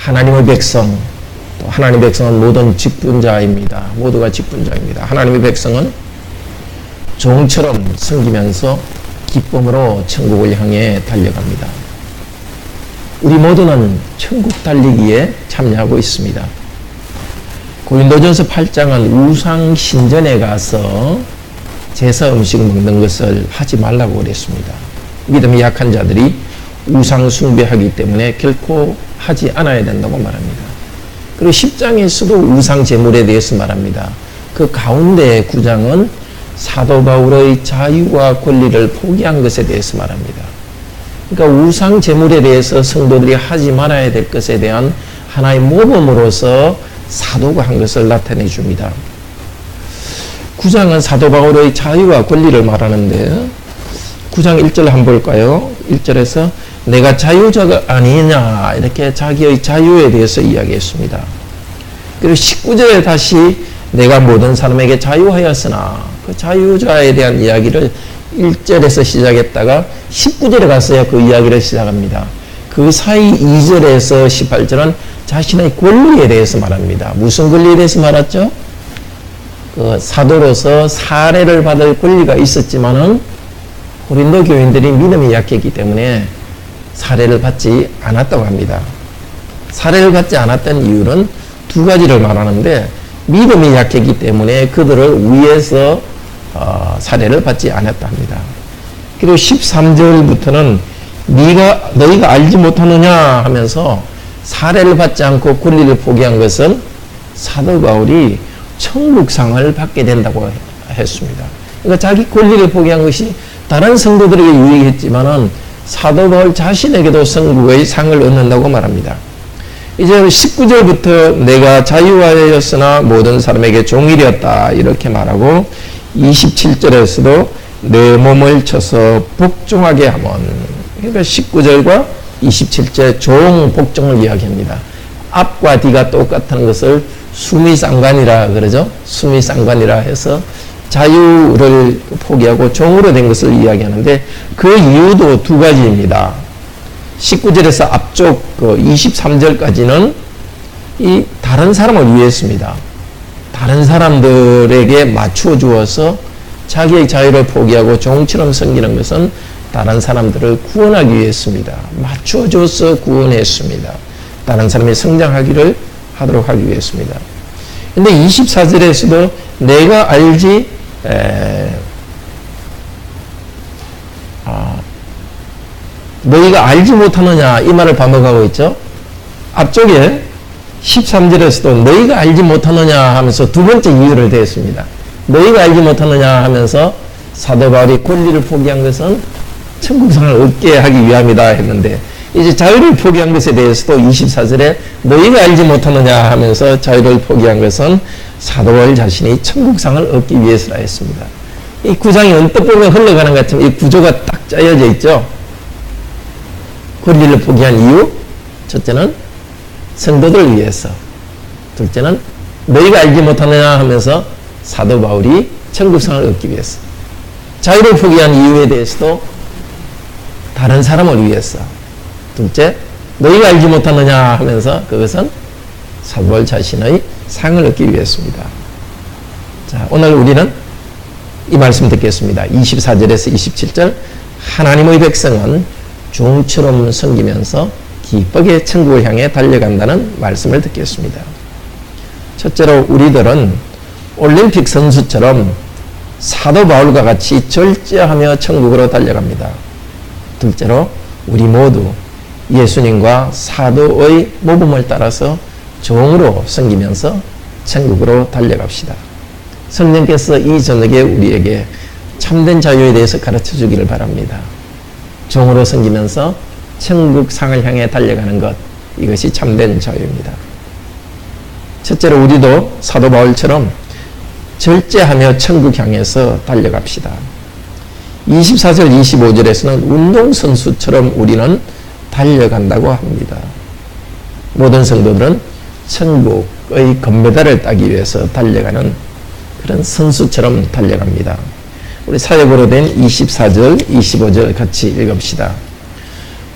하나님의 백성, 또 하나님의 백성은 모든 직분자입니다. 모두가 직분자입니다. 하나님의 백성은 종처럼 섬기면서 기쁨으로 천국을 향해 달려갑니다. 우리 모두는 천국 달리기에 참여하고 있습니다. 고린도전서 8장은 우상 신전에 가서 제사 음식 먹는 것을 하지 말라고 그랬습니다. 믿음이 약한 자들이 우상 숭배하기 때문에 결코 하지 않아야 된다고 말합니다. 그리고 10장에서도 우상 제물에 대해서 말합니다. 그 가운데 9장은 사도 바울의 자유와 권리를 포기한 것에 대해서 말합니다. 그러니까 우상 제물에 대해서 성도들이 하지 말아야 될 것에 대한 하나의 모범으로서 사도가 한 것을 나타내 줍니다. 9장은 사도 바울의 자유와 권리를 말하는데 9장 1절 한번 볼까요? 1절에서 내가 자유자가 아니냐 이렇게 자기의 자유에 대해서 이야기했습니다. 그리고 19절에 다시 내가 모든 사람에게 자유하였으나 그 자유자에 대한 이야기를 1절에서 시작했다가 19절에 가서야 그 이야기를 시작합니다. 그 사이 2절에서 18절은 자신의 권리에 대해서 말합니다. 무슨 권리에 대해서 말했죠? 그 사도로서 사례를 받을 권리가 있었지만은 고린도 교인들이 믿음이 약했기 때문에 사례를 받지 않았다고 합니다. 사례를 받지 않았던 이유는 두 가지를 말하는데 믿음이 약했기 때문에 그들을 위해서 사례를 받지 않았다 합니다. 그리고 13절부터는 너희가 알지 못하느냐 하면서 사례를 받지 않고 권리를 포기한 것은 사도 바울이 천국상을 받게 된다고 했습니다. 그러니까 자기 권리를 포기한 것이 다른 성도들에게 유익했지만은 사도 바울 자신에게도 천국의 상을 얻는다고 말합니다. 이제 19절부터 내가 자유하였으나 모든 사람에게 종이 되었다 이렇게 말하고 27절에서도 내 몸을 쳐서 복종하게 하면, 그러니까 19절과 27절 종 복종을 이야기합니다. 앞과 뒤가 똑같은 것을 수미상관이라 그러죠. 수미상관이라 해서 자유를 포기하고 종으로 된 것을 이야기하는데 그 이유도 두 가지입니다. 19절에서 앞쪽 23절까지는 이 다른 사람을 위했습니다. 다른 사람들에게 맞추어 주어서 자기의 자유를 포기하고 종처럼 섬기는 것은 다른 사람들을 구원하기 위해서입니다. 맞추어 줘서 구원했습니다. 다른 사람이 성장하기를 하도록 하기 위해서입니다. 근데 24절에서도 내가 알지 너희가 알지 못하느냐 이 말을 반복하고 있죠. 앞쪽에 13절에서도 너희가 알지 못하느냐 하면서 두 번째 이유를 대했습니다. 너희가 알지 못하느냐 하면서 사도 바울이 권리를 포기한 것은 천국상을 얻게 하기 위함이다 했는데 이제 자유를 포기한 것에 대해서도 24절에 너희가 알지 못하느냐 하면서 자유를 포기한 것은 사도 바울 자신이 천국상을 얻기 위해서라 했습니다. 이 구장이 언뜻 보면 흘러가는 것 같지만 이 구조가 딱 짜여져 있죠. 권리를 포기한 이유, 첫째는 성도들을 위해서, 둘째는 너희가 알지 못하느냐 하면서 사도 바울이 천국상을 얻기 위해서, 자유를 포기한 이유에 대해서도 다른 사람을 위해서, 둘째 너희가 알지 못하느냐 하면서 그것은 사도 바울 자신의 상을 얻기 위해서입니다. 자, 오늘 우리는 이 말씀 듣겠습니다. 24절에서 27절 하나님의 백성은 종처럼 섬기면서 기쁘게 천국을 향해 달려간다는 말씀을 듣겠습니다. 첫째로 우리들은 올림픽 선수처럼 사도 바울과 같이 절제하며 천국으로 달려갑니다. 둘째로 우리 모두 예수님과 사도의 모범을 따라서 종으로 섬기면서 천국으로 달려갑시다. 성령께서 이 저녁에 우리에게 참된 자유에 대해서 가르쳐 주기를 바랍니다. 종으로 섬기면서 천국상을 향해 달려가는 것, 이것이 참된 자유입니다. 첫째로 우리도 사도 바울처럼 절제하며 천국 향해서 달려갑시다. 24절 25절에서는 운동선수처럼 우리는 달려간다고 합니다. 모든 성도들은 천국의 금메달을 따기 위해서 달려가는 그런 선수처럼 달려갑니다. 우리 사역으로 된 24절, 25절 같이 읽읍시다.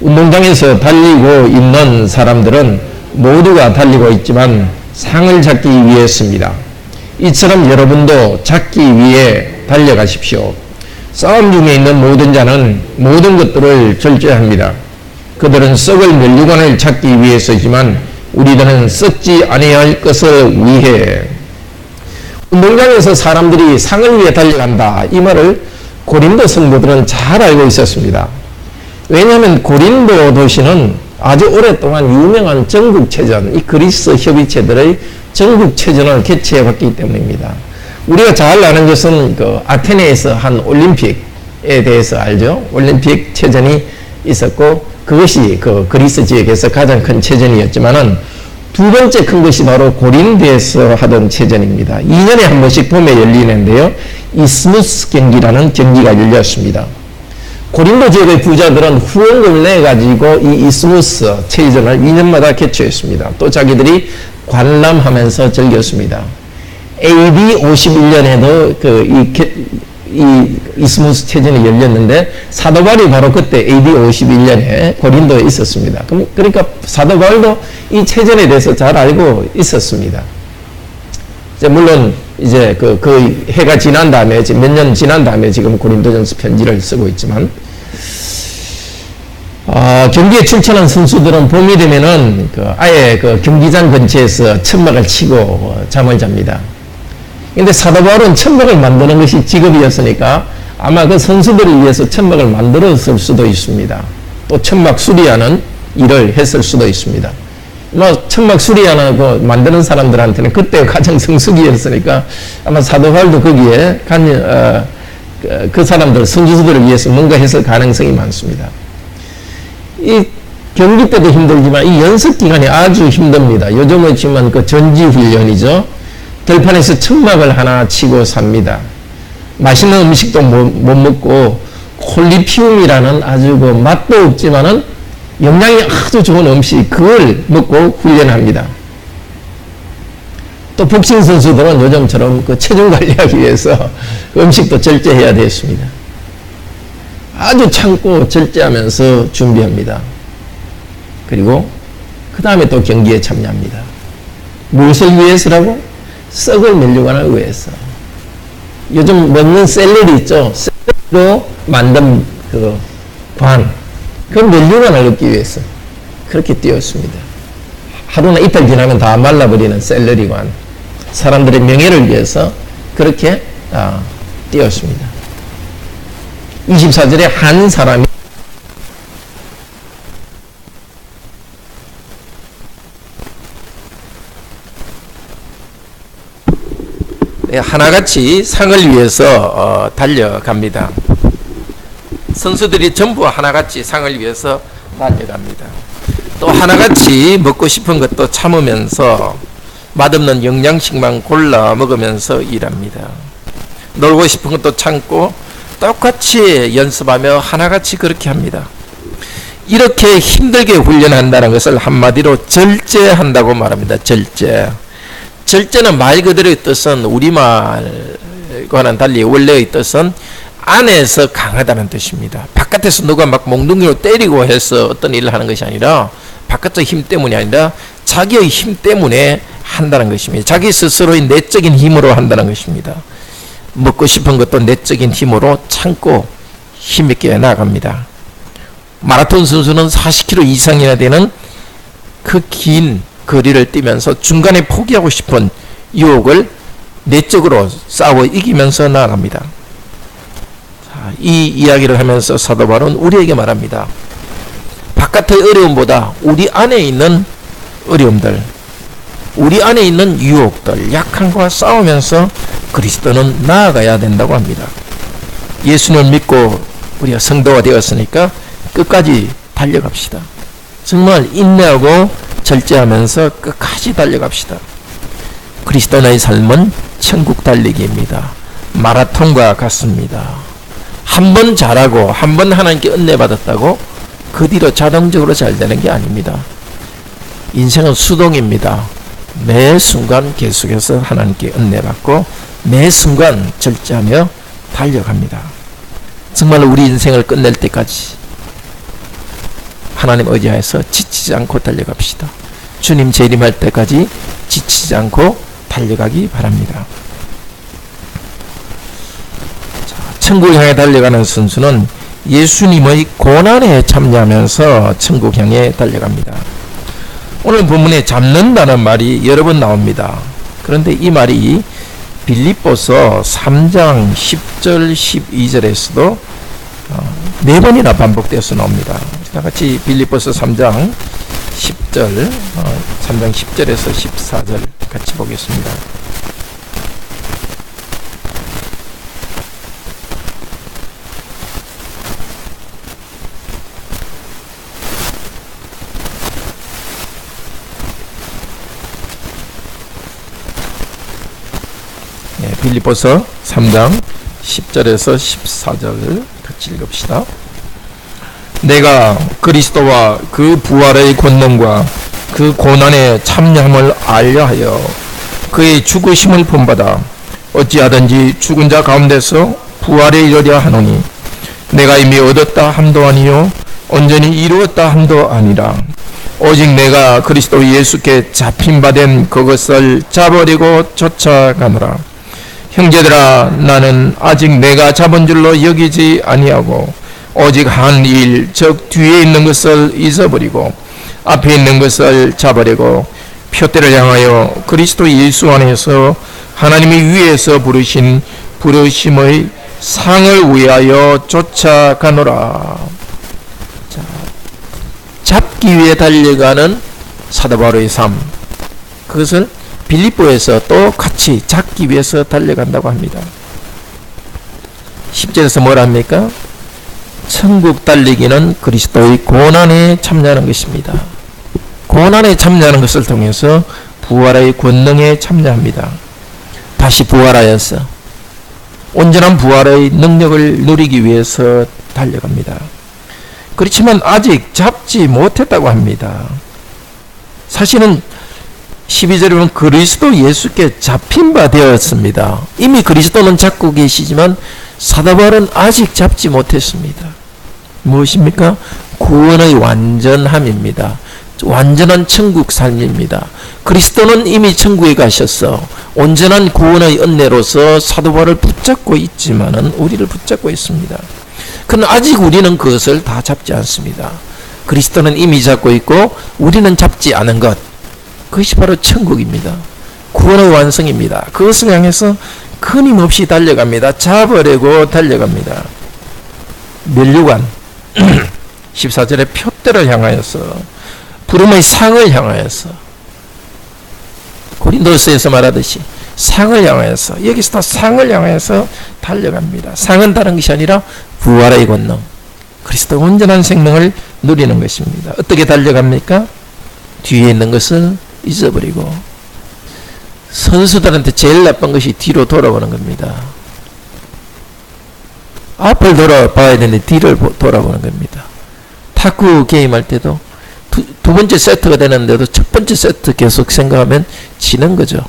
운동장에서 달리고 있는 사람들은 모두가 달리고 있지만 상을 잡기 위해서입니다. 이처럼 여러분도 잡기 위해 달려가십시오. 싸움 중에 있는 모든 자는 모든 것들을 절제합니다. 그들은 썩을 멸류관을 찾기 위해서지만 우리들은 썩지 아니할 것을 위해. 운동장에서 사람들이 상을 위해 달려간다, 이 말을 고린도 성도들은 잘 알고 있었습니다. 왜냐하면 고린도 도시는 아주 오랫동안 유명한 전국체전, 이 그리스 협의체들의 전국체전을 개최해왔기 때문입니다. 우리가 잘 아는 것은 그 아테네에서 한 올림픽에 대해서 알죠. 올림픽 체전이 있었고 그것이 그 그리스 지역에서 가장 큰 체전이었지만은 두 번째 큰 것이 바로 고린도에서 하던 체전입니다. 2년에 한 번씩 봄에 열리는데요. 이스무스 경기라는 경기가 열렸습니다. 고린도 지역의 부자들은 후원금을 내가지고 이 이스무스 체전을 2년마다 개최했습니다. 또 자기들이 관람하면서 즐겼습니다. AD 51년에도 이 이스무스 체전이 열렸는데 사도 바울이 바로 그때 AD 51년에 고린도에 있었습니다. 그러니까 사도 바울도 이 체전에 대해서 잘 알고 있었습니다. 물론 이제 그 해가 지난 다음에 몇 년 지난 다음에 지금 고린도전서 편지를 쓰고 있지만 경기에 출전한 선수들은 봄이 되면은 아예 그 경기장 근처에서 천막을 치고 잠을 잡니다. 근데 사도 바울은 천막을 만드는 것이 직업이었으니까 아마 그 선수들을 위해서 천막을 만들었을 수도 있습니다. 또 천막 수리하는 일을 했을 수도 있습니다. 천막 수리하고 만드는 사람들한테는 그때 가장 성수기였으니까 아마 사도 바울도 거기에 그 사람들, 선수들을 위해서 뭔가 했을 가능성이 많습니다. 이 경기 때도 힘들지만 이 연습 기간이 아주 힘듭니다. 요즘은 지금 그 전지 훈련이죠. 들판에서 천막을 하나 치고 삽니다. 맛있는 음식도 못 먹고 콜리피움이라는 아주 그 맛도 없지만은 영양이 아주 좋은 음식, 그걸 먹고 훈련합니다. 또 복싱 선수들은 요즘처럼 그 체중 관리하기 위해서 음식도 절제해야 되겠습니다. 아주 참고 절제하면서 준비합니다. 그리고 그 다음에 또 경기에 참여합니다. 무엇을 위해서라고? 썩을 멸류관을 위해서. 요즘 먹는 샐러리 있죠? 샐러리로 만든 그 관, 그 멸류관을 얻기 위해서 그렇게 뛰었습니다. 하루나 이틀 지나면 다 말라버리는 샐러리관, 사람들의 명예를 위해서 그렇게 뛰었습니다. 24절에 한 사람이 하나같이 상을 위해서 달려갑니다. 선수들이 전부 하나같이 상을 위해서 달려갑니다. 또 하나같이 먹고 싶은 것도 참으면서 맛없는 영양식만 골라 먹으면서 일합니다. 놀고 싶은 것도 참고 똑같이 연습하며 하나같이 그렇게 합니다. 이렇게 힘들게 훈련한다는 것을 한마디로 절제한다고 말합니다. 절제는 말 그대로의 뜻은 우리말과는 달리 원래의 뜻은 안에서 강하다는 뜻입니다. 바깥에서 누가 막 몽둥이로 때리고 해서 어떤 일을 하는 것이 아니라 바깥의 힘 때문이 아니라 자기의 힘 때문에 한다는 것입니다. 자기 스스로의 내적인 힘으로 한다는 것입니다. 먹고 싶은 것도 내적인 힘으로 참고 힘있게 나아갑니다. 마라톤 선수는 40km 이상이나 되는 그 긴 거리를 뛰면서 중간에 포기하고 싶은 유혹을 내적으로 싸워 이기면서 나아갑니다. 자, 이 이야기를 하면서 사도 바울은 우리에게 말합니다. 바깥의 어려움보다 우리 안에 있는 어려움들, 우리 안에 있는 유혹들, 약함과 싸우면서 그리스도는 나아가야 된다고 합니다. 예수님을 믿고 우리가 성도가 되었으니까 끝까지 달려갑시다. 정말 인내하고 절제하면서 끝까지 달려갑시다. 그리스도의 삶은 천국 달리기입니다. 마라톤과 같습니다. 한 번 잘하고 한 번 하나님께 은혜 받았다고 그 뒤로 자동적으로 잘 되는 게 아닙니다. 인생은 수동입니다. 매 순간 계속해서 하나님께 은혜 받고 매 순간 절제하며 달려갑니다. 정말 우리 인생을 끝낼 때까지 하나님 의지하여서 지치지 않고 달려갑시다. 주님 재림할 때까지 지치지 않고 달려가기 바랍니다. 자, 천국 향해 달려가는 선수는 예수님의 고난에 참여하면서 천국 향해 달려갑니다. 오늘 본문에 잡는다는 말이 여러 번 나옵니다. 그런데 이 말이 빌립보서 3장 10절 12절에서도 4번이나 반복되어서 나옵니다. 다 같이 빌립보서 3장 10절 3장 10절에서 14절 같이 보겠습니다. 빌립보서 3장 10절에서 14절 같이 읽읍시다. 내가 그리스도와 그 부활의 권능과 그 고난의 참여함을 알려하여 그의 죽으심을 본받아 어찌하든지 죽은 자 가운데서 부활에 이르려 하노니 내가 이미 얻었다 함도 아니요 온전히 이루었다 함도 아니라 오직 내가 그리스도 예수께 잡힌 바 된 그것을 잡으려고 쫓아가노라. 형제들아, 나는 아직 내가 잡은 줄로 여기지 아니하고 오직 한 일, 즉 뒤에 있는 것을 잊어버리고 앞에 있는 것을 잡으려고 표대를 향하여 그리스도 예수 안에서 하나님이 위에서 부르신 부르심의 상을 위하여 쫓아가노라. 자, 잡기 위해 달려가는 사도 바울의 삶, 그것을 빌립보에서 또 같이 잡기 위해서 달려간다고 합니다. 10절에서 뭐라 합니까? 천국 달리기는 그리스도의 고난에 참여하는 것입니다. 고난에 참여하는 것을 통해서 부활의 권능에 참여합니다. 다시 부활하여서 온전한 부활의 능력을 누리기 위해서 달려갑니다. 그렇지만 아직 잡지 못했다고 합니다. 사실은 12절에 보면 그리스도 예수께 잡힌 바 되었습니다. 이미 그리스도는 잡고 계시지만 사도 바울은 아직 잡지 못했습니다. 무엇입니까? 구원의 완전함입니다. 완전한 천국 삶입니다. 그리스도는 이미 천국에 가셔서 온전한 구원의 은혜로서 사도 바울을 붙잡고 있지만은 우리를 붙잡고 있습니다. 그러나 아직 우리는 그것을 다 잡지 않습니다. 그리스도는 이미 잡고 있고 우리는 잡지 않은 것, 그것이 바로 천국입니다. 구원의 완성입니다. 그것을 향해서 끊임없이 달려갑니다. 잡으려고 달려갑니다. 면류관 14절에 표대를 향하여서 부름의 상을 향하여서 고린도서에서 말하듯이 상을 향하여서 여기서도 상을 향하여서 달려갑니다. 상은 다른 것이 아니라 부활의 권능, 그리스도 온전한 생명을 누리는 것입니다. 어떻게 달려갑니까? 뒤에 있는 것을 잊어버리고 선수들한테 제일 나쁜 것이 뒤로 돌아보는 겁니다. 앞을 돌아봐야 되는데 뒤를 돌아보는 겁니다. 탁구 게임할 때도 두 번째 세트가 되는데도 첫 번째 세트 계속 생각하면 지는 거죠.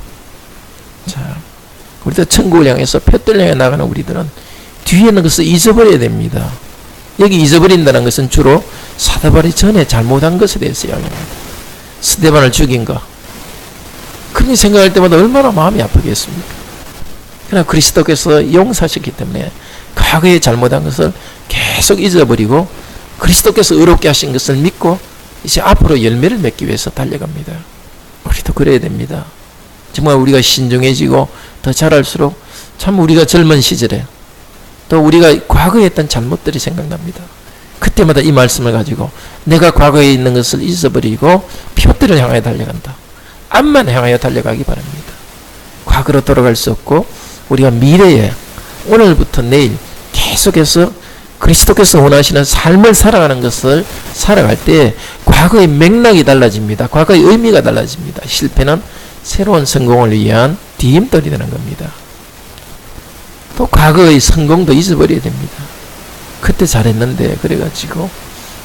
자, 우리도 천국을 향해서 표대를 향해 나가는 우리들은 뒤에 있는 것을 잊어버려야 됩니다. 여기 잊어버린다는 것은 주로 사도 바울이 전에 잘못한 것에 대해서 이야기합니다. 스데반을 죽인 거. 그런 생각할 때마다 얼마나 마음이 아프겠습니까? 그러나 그리스도께서 용서하셨기 때문에 과거에 잘못한 것을 계속 잊어버리고 그리스도께서 의롭게 하신 것을 믿고 이제 앞으로 열매를 맺기 위해서 달려갑니다. 우리도 그래야 됩니다. 정말 우리가 신중해지고 더 자랄수록 참 우리가 젊은 시절에 또 우리가 과거에 했던 잘못들이 생각납니다. 그때마다 이 말씀을 가지고 내가 과거에 있는 것을 잊어버리고 표대를 향하여 달려간다. 앞만 향하여 달려가기 바랍니다. 과거로 돌아갈 수 없고 우리가 미래에 오늘부터 내일 계속해서 그리스도께서 원하시는 삶을 살아가는 것을 살아갈 때 과거의 맥락이 달라집니다. 과거의 의미가 달라집니다. 실패는 새로운 성공을 위한 디딤돌이 되는 겁니다. 또 과거의 성공도 잊어버려야 됩니다. 그때 잘했는데 그래가지고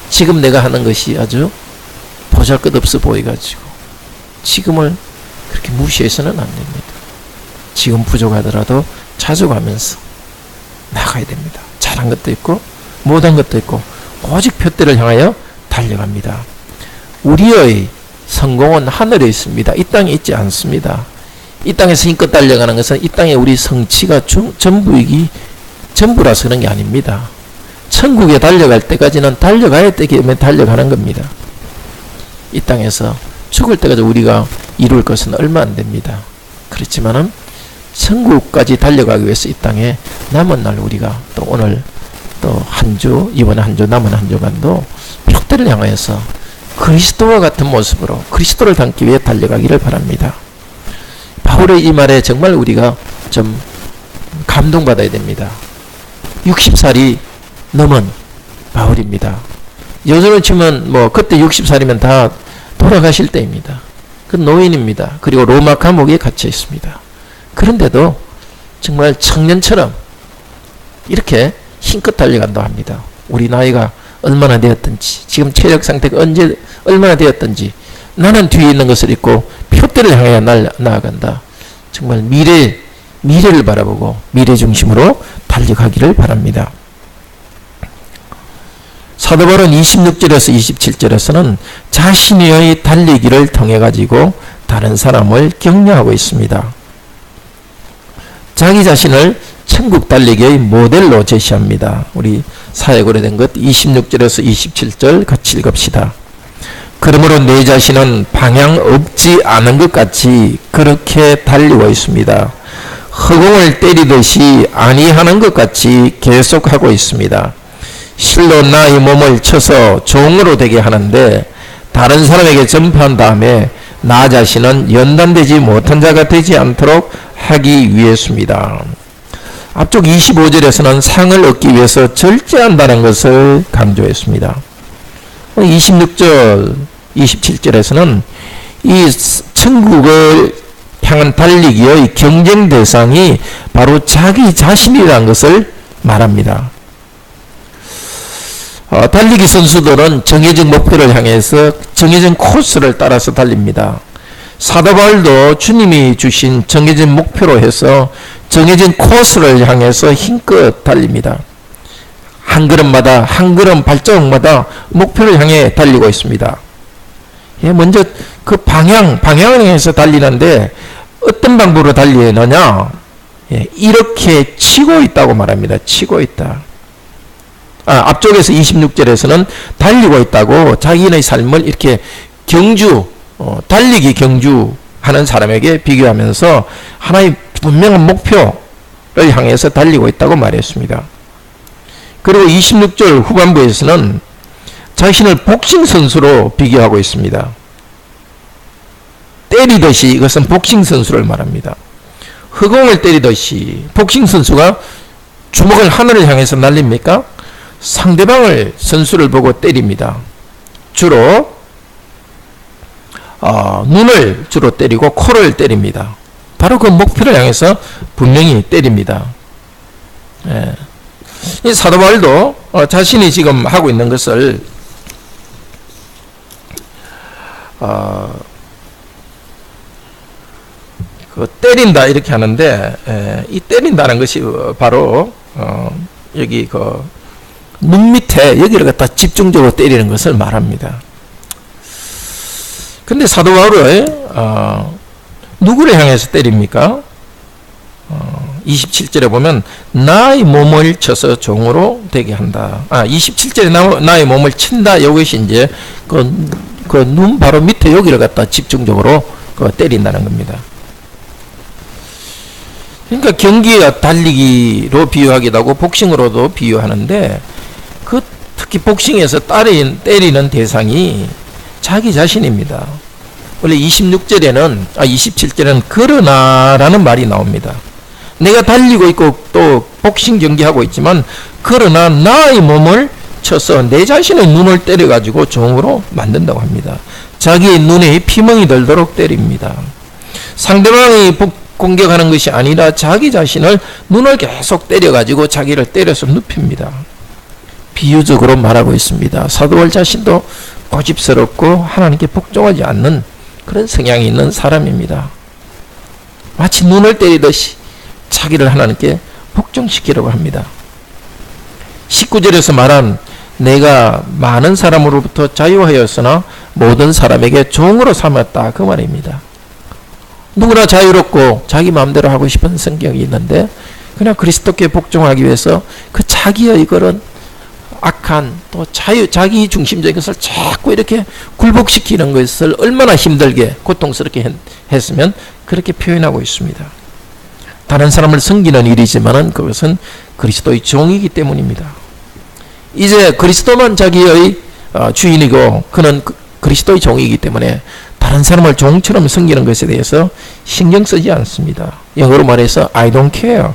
지금 내가 하는 것이 아주 보잘것없어 보여가지고 지금을 그렇게 무시해서는 안 됩니다. 지금 부족하더라도 자족하면서 나가야 됩니다. 잘한 것도 있고 못한 것도 있고 오직 표대를 향하여 달려갑니다. 우리의 성공은 하늘에 있습니다. 이 땅에 있지 않습니다. 이 땅에서 힘껏 달려가는 것은 이 땅에 우리 성취가 전부라서 그런 게 아닙니다. 천국에 달려갈 때까지는 달려가야 되기 때문에 달려가는 겁니다. 이 땅에서 죽을 때까지 우리가 이룰 것은 얼마 안 됩니다. 그렇지만은 천국까지 달려가기 위해서 이 땅에 남은 날 우리가 또 오늘 또 한 주, 이번에 한 주, 남은 한 주간도 표대를 향하여서 그리스도와 같은 모습으로 그리스도를 닮기 위해 달려가기를 바랍니다. 바울의 이 말에 정말 우리가 좀 감동받아야 됩니다. 60살이 넘은 바울입니다. 요즘으로 치면 뭐 그때 60살이면 다 돌아가실 때입니다. 그 노인입니다. 그리고 로마 감옥에 갇혀 있습니다. 그런데도 정말 청년처럼 이렇게 힘껏 달려간다고 합니다. 우리 나이가 얼마나 되었든지, 지금 체력 상태가 얼마나 되었든지, 나는 뒤에 있는 것을 잊고 표대를 향해 나아간다. 정말 미래를 바라보고 미래 중심으로 달려가기를 바랍니다. 사도 바울은 26절에서 27절에서는 자신의 달리기를 통해 가지고 다른 사람을 격려하고 있습니다. 자기 자신을 천국 달리기의 모델로 제시합니다. 우리 사역으로 된 것 26절에서 27절 같이 읽읍시다. 그러므로 내 자신은 방향 없지 않은 것 같이 그렇게 달리고 있습니다. 허공을 때리듯이 아니하는 것 같이 계속하고 있습니다. 실로 나의 몸을 쳐서 종으로 되게 하는데 다른 사람에게 전파한 다음에 나 자신은 연단되지 못한 자가 되지 않도록 하기 위해서입니다. 앞쪽 25절에서는 상을 얻기 위해서 절제한다는 것을 강조했습니다. 26절, 27절에서는 이 천국을 향한 달리기의 경쟁 대상이 바로 자기 자신이라는 것을 말합니다. 달리기 선수들은 정해진 목표를 향해서 정해진 코스를 따라서 달립니다. 사도 바울도 주님이 주신 정해진 목표로 해서 정해진 코스를 향해서 힘껏 달립니다. 한 걸음마다 한 걸음 발자국마다 목표를 향해 달리고 있습니다. 먼저 그 방향을 향해서 달리는데 어떤 방법으로 달리느냐? 이렇게 치고 있다고 말합니다. 치고 있다. 앞쪽에서 26절에서는 달리고 있다고 자기의 삶을 이렇게 달리기 경주하는 사람에게 비교하면서 하나의 분명한 목표를 향해서 달리고 있다고 말했습니다. 그리고 26절 후반부에서는 자신을 복싱 선수로 비교하고 있습니다. 때리듯이 이것은 복싱 선수를 말합니다. 허공을 때리듯이 복싱 선수가 주먹을 하늘을 향해서 날립니까? 상대방을 선수를 보고 때립니다. 주로 눈을 주로 때리고 코를 때립니다. 바로 그 목표를 향해서 분명히 때립니다. 이 사도 바울도 자신이 지금 하고 있는 것을 때린다 이렇게 하는데 이 때린다는 것이 바로 여기 눈 밑에 여기를 갖다 집중적으로 때리는 것을 말합니다. 근데 사도 바울은 누구를 향해서 때립니까? 27절에 보면 나의 몸을 쳐서 종으로 되게 한다. 27절에 나의 몸을 친다. 이것이 이제 그 눈 바로 밑에 여기를 갖다 집중적으로 때린다는 겁니다. 그러니까 경기와 달리기로 비유하기도 하고 복싱으로도 비유하는데 특히 복싱에서 때리는 대상이 자기 자신입니다. 원래 27절에는 그러나라는 말이 나옵니다. 내가 달리고 있고 또 복싱 경기하고 있지만 그러나 나의 몸을 쳐서 내 자신의 눈을 때려가지고 종으로 만든다고 합니다. 자기의 눈에 피멍이 들도록 때립니다. 상대방이 공격하는 것이 아니라 자기 자신을 눈을 계속 때려가지고 자기를 때려서 눕힙니다. 비유적으로 말하고 있습니다. 사도 바울 자신도 고집스럽고 하나님께 복종하지 않는 그런 성향이 있는 사람입니다. 마치 눈을 때리듯이 자기를 하나님께 복종시키려고 합니다. 19절에서 말한 내가 많은 사람으로부터 자유하였으나 모든 사람에게 종으로 삼았다 그 말입니다. 누구나 자유롭고 자기 마음대로 하고 싶은 성격이 있는데 그냥 그리스도께 복종하기 위해서 그 자기의 그런 악한 또 자기 중심적인 것을 자꾸 이렇게 굴복시키는 것을 얼마나 힘들게 고통스럽게 했으면 그렇게 표현하고 있습니다. 다른 사람을 섬기는 일이지만은 그것은 그리스도의 종이기 때문입니다. 이제 그리스도만 자기의 주인이고 그는 그리스도의 종이기 때문에 다른 사람을 종처럼 섬기는 것에 대해서 신경 쓰지 않습니다. 영어로 말해서 I don't care.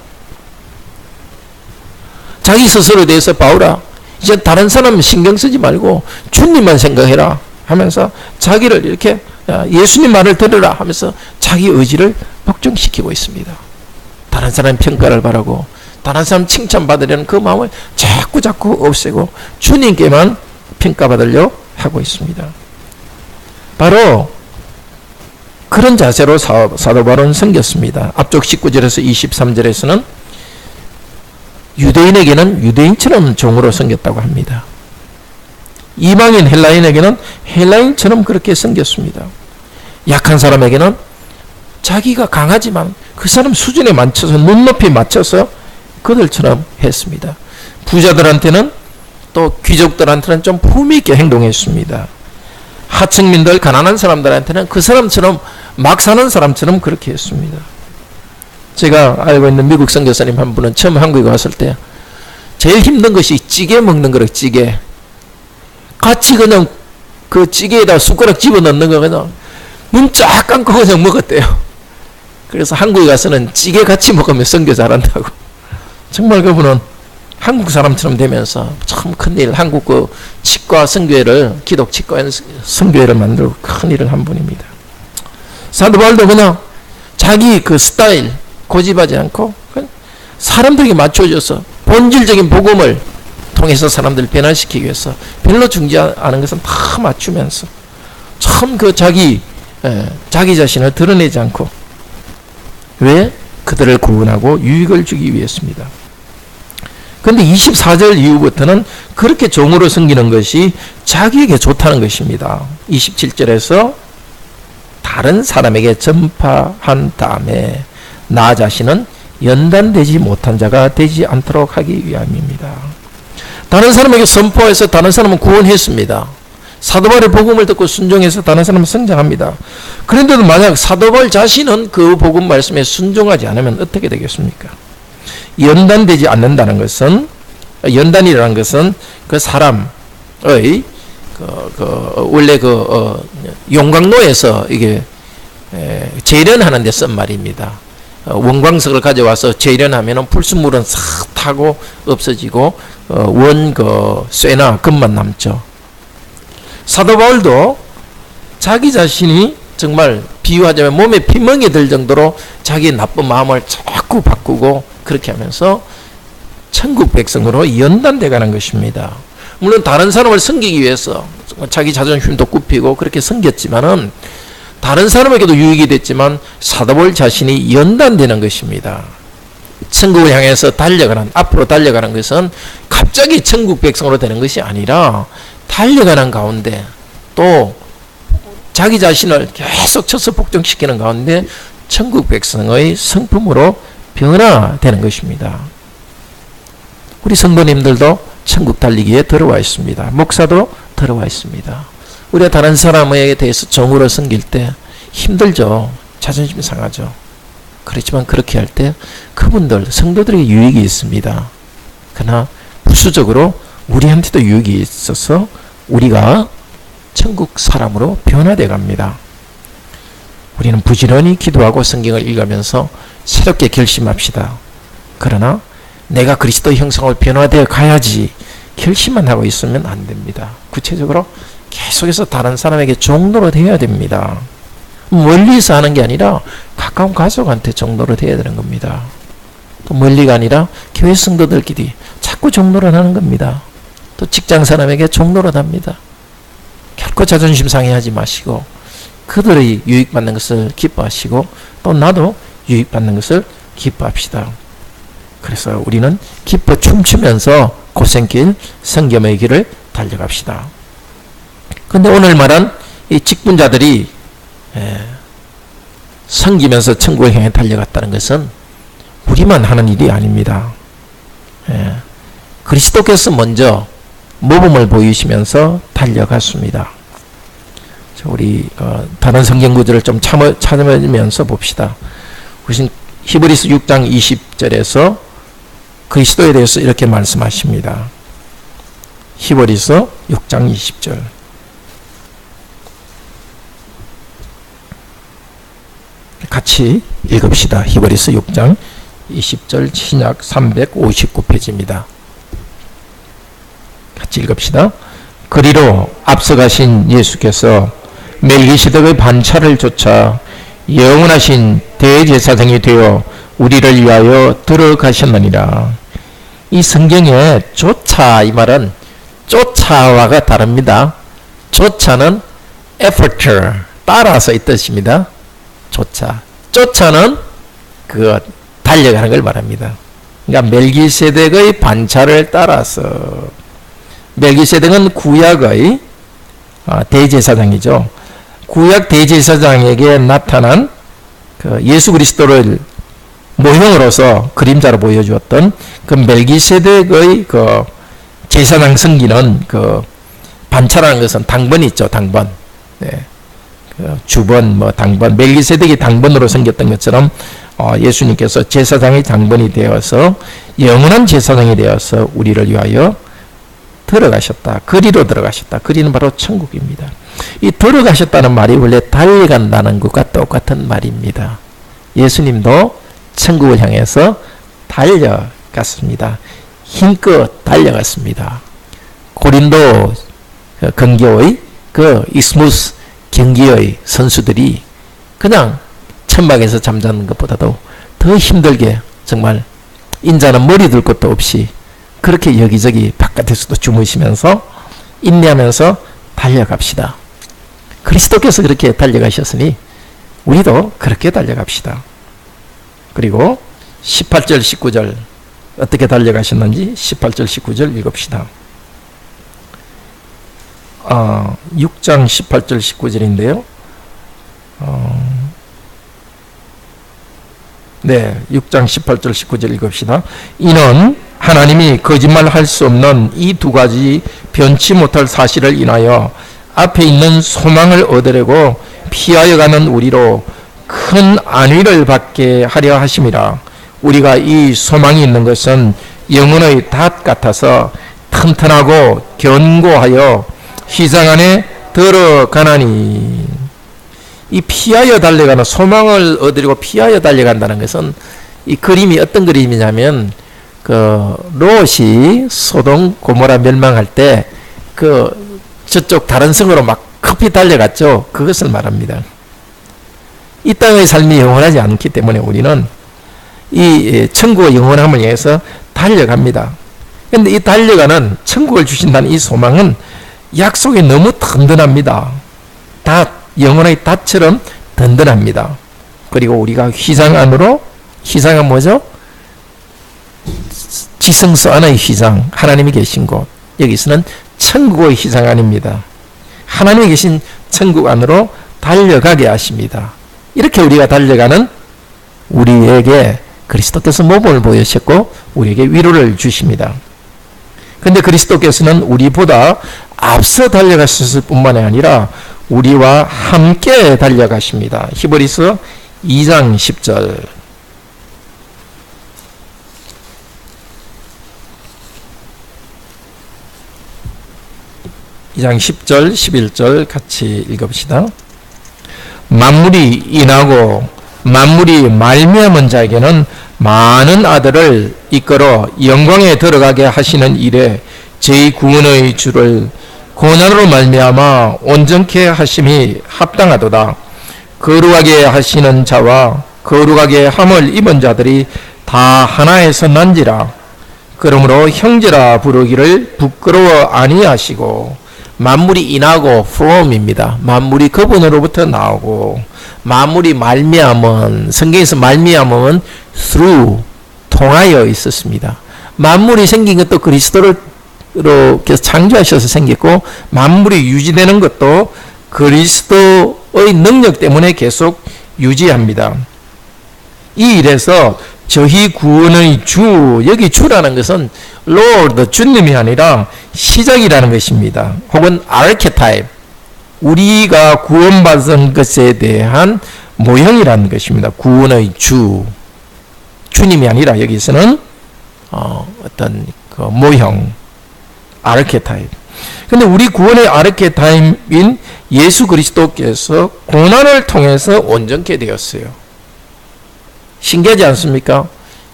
자기 스스로에 대해서 바울아 이제 다른 사람 신경 쓰지 말고 주님만 생각해라 하면서 자기를 이렇게 예수님 말을 들으라 하면서 자기 의지를 복종시키고 있습니다. 다른 사람 평가를 바라고 다른 사람 칭찬받으려는 그 마음을 자꾸 없애고 주님께만 평가받으려 하고 있습니다. 바로 그런 자세로 사도 바울은 섬겼습니다. 앞쪽 19절에서 23절에서는 유대인에게는 유대인처럼 종으로 섬겼다고 합니다. 이방인 헬라인에게는 헬라인처럼 그렇게 섬겼습니다. 약한 사람에게는 자기가 강하지만 그 사람 수준에 맞춰서 눈높이에 맞춰서 그들처럼 했습니다. 부자들한테는 또 귀족들한테는 좀 품위 있게 행동했습니다. 하층민들 가난한 사람들한테는 그 사람처럼 막 사는 사람처럼 그렇게 했습니다. 제가 알고 있는 미국 선교사님 한 분은 처음 한국에 왔을 때 제일 힘든 것이 찌개 먹는 거라. 찌개 같이 그냥 그 찌개에다 숟가락 집어넣는 거 그냥 눈 쫙 감고 그냥 먹었대요. 그래서 한국에 가서는 찌개 같이 먹으면 선교 잘한다고. 정말 그분은 한국 사람처럼 되면서 참 큰일, 한국 그 치과 선교회를, 기독 치과 선교회를 만들고 큰 일을 한 분입니다. 사도 바울도 그냥 자기 그 스타일 고집하지 않고 사람들에게 맞춰줘서 본질적인 복음을 통해서 사람들을 변화시키기 위해서 별로 중요하는 것은 다 맞추면서 참 그 자기 자신을 드러내지 않고 왜? 그들을 구원하고 유익을 주기 위해서입니다. 그런데 24절 이후부터는 그렇게 종으로 섬기는 것이 자기에게 좋다는 것입니다. 27절에서 다른 사람에게 전파한 다음에 나 자신은 연단되지 못한 자가 되지 않도록 하기 위함입니다. 다른 사람에게 선포해서 다른 사람은 구원했습니다. 사도 바울의 복음을 듣고 순종해서 다른 사람은 성장합니다. 그런데도 만약 사도 바울 자신은 그 복음 말씀에 순종하지 않으면 어떻게 되겠습니까? 연단되지 않는다는 것은, 연단이라는 것은 그 사람의 원래 용광로에서 이게 재련하는 데 쓴 말입니다. 원광석을 가져와서 재련하면 불순물은 싹 타고 없어지고 쇠나 금만 남죠. 사도 바울도 자기 자신이 정말 비유하자면 몸에 피멍이 들 정도로 자기의 나쁜 마음을 자꾸 바꾸고 그렇게 하면서 천국 백성으로 연단돼 가는 것입니다. 물론 다른 사람을 섬기기 위해서 자기 자존심도 굽히고 그렇게 섬겼지만은 다른 사람에게도 유익이 됐지만 사도 바울 자신이 연단되는 것입니다. 천국을 향해서 앞으로 달려가는 것은 갑자기 천국 백성으로 되는 것이 아니라 달려가는 가운데 또 자기 자신을 계속 쳐서 복종시키는 가운데 천국 백성의 성품으로 변화되는 것입니다. 우리 성도님들도 천국 달리기에 들어와 있습니다. 목사도 들어와 있습니다. 우리가 다른 사람에 대해서 종으로 섬길 때 힘들죠. 자존심 상하죠. 그렇지만 그렇게 할 때 그분들 성도들에게 유익이 있습니다. 그러나 부수적으로 우리한테도 유익이 있어서 우리가 천국 사람으로 변화되어 갑니다. 우리는 부지런히 기도하고 성경을 읽으면서 새롭게 결심합시다. 그러나 내가 그리스도의 형상으로 변화되어 가야지 결심만 하고 있으면 안 됩니다. 구체적으로 계속해서 다른 사람에게 종로로 되어야 됩니다. 멀리서 하는 게 아니라 가까운 가족한테 종로로 되어야 되는 겁니다. 또 멀리가 아니라 교회 성도들끼리 자꾸 종로를 하는 겁니다. 또 직장 사람에게 종로를 합니다. 결코 자존심 상해하지 마시고 그들의 유익받는 것을 기뻐하시고 또 나도 유익받는 것을 기뻐합시다. 그래서 우리는 기뻐 춤추면서 고생길 성겸의 길을 달려갑시다. 근데 오늘 말한 이 직분자들이 섬기면서 천국을 향해 달려갔다는 것은 우리만 하는 일이 아닙니다. 그리스도께서 먼저 모범을 보이시면서 달려갔습니다. 우리 다른 성경 구절을 좀 찾아보면서 봅시다. 우선 히브리서 6장 20절에서 그리스도에 대해서 이렇게 말씀하십니다. 히브리서 6장 20절. 같이 읽읍시다. 히브리서 6장 20절 신약 359페이지입니다. 같이 읽읍시다. 그리로 앞서가신 예수께서 멜기세덱의 반차를 쫓아 영원하신 대제사장이 되어 우리를 위하여 들어가셨느니라. 이 성경에 쫓아 이 말은 쫓아와가 다릅니다. 쫓아는 effort, 따라서 이 뜻입니다. 쫓아는 달려가는 걸 말합니다. 그러니까 멜기세덱의 반차를 따라서, 멜기세덱은 구약의 대제사장이죠. 구약 대제사장에게 나타난 예수 그리스도를 모형으로서 그림자로 보여주었던 그 멜기세덱의 제사장 섬기는 반차라는 것은 당번이 있죠. 당번. 주번, 당번. 멜기세덱이 당번으로 섬겼던 것처럼 예수님께서 제사장의 당번이 되어서 영원한 제사장이 되어서 우리를 위하여 들어가셨다. 그리로 들어가셨다. 그리는 바로 천국입니다. 이 들어가셨다는 말이 원래 달려간다는 것과 똑같은 말입니다. 예수님도 천국을 향해서 달려갔습니다. 힘껏 달려갔습니다. 고린도 근교의 이스무스 경기의 선수들이 그냥 천막에서 잠자는 것보다도 더 힘들게 정말 인자는 머리 들 것도 없이 그렇게 여기저기 바깥에서도 주무시면서 인내하면서 달려갑시다. 그리스도께서 그렇게 달려가셨으니 우리도 그렇게 달려갑시다. 그리고 18절 19절 어떻게 달려가셨는지 18절 19절 읽읍시다. 6장 18절 19절인데요. 6장 18절 19절 읽읍시다. 이는 하나님이 거짓말할 수 없는 이 두 가지 변치 못할 사실을 인하여 앞에 있는 소망을 얻으려고 피하여 가는 우리로 큰 안위를 받게 하려 하심이라. 우리가 이 소망이 있는 것은 영혼의 닷 같아서 튼튼하고 견고하여 휘장 안에 들어가나니. 이 피하여 달려가는, 소망을 얻으려고 피하여 달려간다는 것은 이 그림이 어떤 그림이냐면 롯이 소돔 고모라 멸망할 때 저쪽 다른 성으로 막 급히 달려갔죠. 그것을 말합니다. 이 땅의 삶이 영원하지 않기 때문에 우리는 이 천국의 영원함을 위해서 달려갑니다. 그런데 이 달려가는 천국을 주신다는 이 소망은 약속이 너무 든든합니다. 영혼의 닷처럼 든든합니다. 그리고 우리가 휘장 안으로, 휘장은 뭐죠? 지성소 안의 휘장, 하나님이 계신 곳. 여기서는 천국의 휘장 안입니다. 하나님이 계신 천국 안으로 달려가게 하십니다. 이렇게 우리가 달려가는 우리에게 그리스도께서 모범을 보여주셨고 우리에게 위로를 주십니다. 그런데 그리스도께서는 우리보다 앞서 달려가셨을 뿐만 아니라 우리와 함께 달려가십니다. 히브리서 2장 10절. 2장 10절 11절 같이 읽읍시다. 만물이 인하고 만물이 말미암은 자에게는 많은 아들을 이끌어 영광에 들어가게 하시는 일에 저희 구원의 주를 고난으로 말미암아 온전케 하심이 합당하도다. 거룩하게 하시는 자와 거룩하게 함을 입은 자들이 다 하나에서 난지라. 그러므로 형제라 부르기를 부끄러워 아니하시고. 만물이 인하고 from입니다. 만물이 그분으로부터 나오고, 만물이 말미암은, 성경에서 말미암은 through, 통하여 있었습니다. 만물이 생긴 것도 그리스도로 창조하셔서 생겼고, 만물이 유지되는 것도 그리스도의 능력 때문에 계속 유지합니다. 이 일에서 저희 구원의 주, 여기 주라는 것은 Lord, 주님이 아니라 시작이라는 것입니다. 혹은 아르케타입, 우리가 구원받은 것에 대한 모형이라는 것입니다. 구원의 주, 주님이 아니라 여기서는 어떤 그 모형, 아르케타입. 근데 우리 구원의 아르케타입인 예수 그리스도께서 고난을 통해서 온전케 되었어요. 신기하지 않습니까?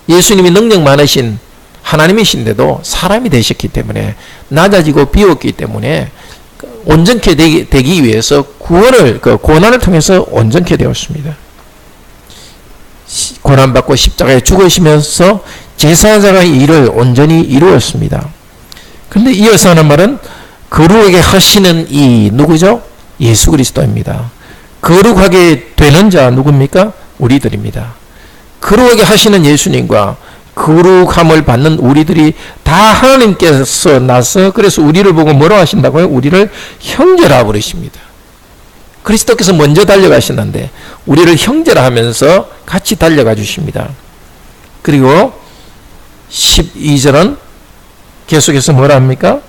예수님이 능력 많으신 하나님이신데도 사람이 되셨기 때문에, 낮아지고 비웠기 때문에 온전케 되기 위해서 고난을 통해서 온전케 되었습니다. 고난받고 십자가에 죽으시면서 제사장의 일을 온전히 이루었습니다. 근데 이어서 하는 말은 거룩하게 하시는 이 누구죠? 예수 그리스도입니다. 거룩하게 되는 자 누굽니까? 우리들입니다. 거룩하게 하시는 예수님과 거룩함을 받는 우리들이 다 하나님께서 나서, 그래서 우리를 보고 뭐라고 하신다고요? 우리를 형제라 부르십니다. 그리스도께서 먼저 달려가시는데 우리를 형제라 하면서 같이 달려가 주십니다. 그리고 12절은 계속해서 뭐라 합니까?